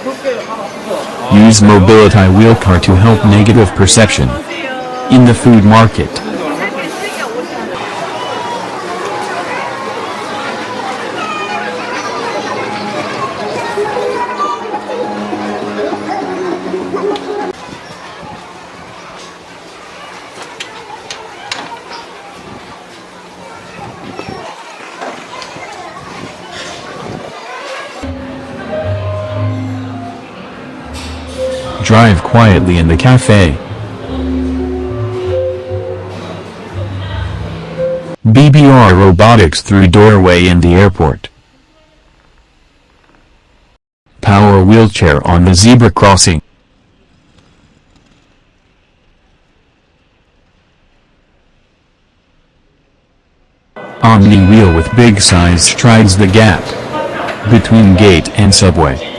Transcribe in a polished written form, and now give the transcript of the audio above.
Use mobility wheelcar to help negative perception. In the food market. Drive quietly in the cafe. BBR robotics through doorway in the airport. Power wheelchair on the zebra crossing. Omni-wheel with big size strides the gap between gate and subway.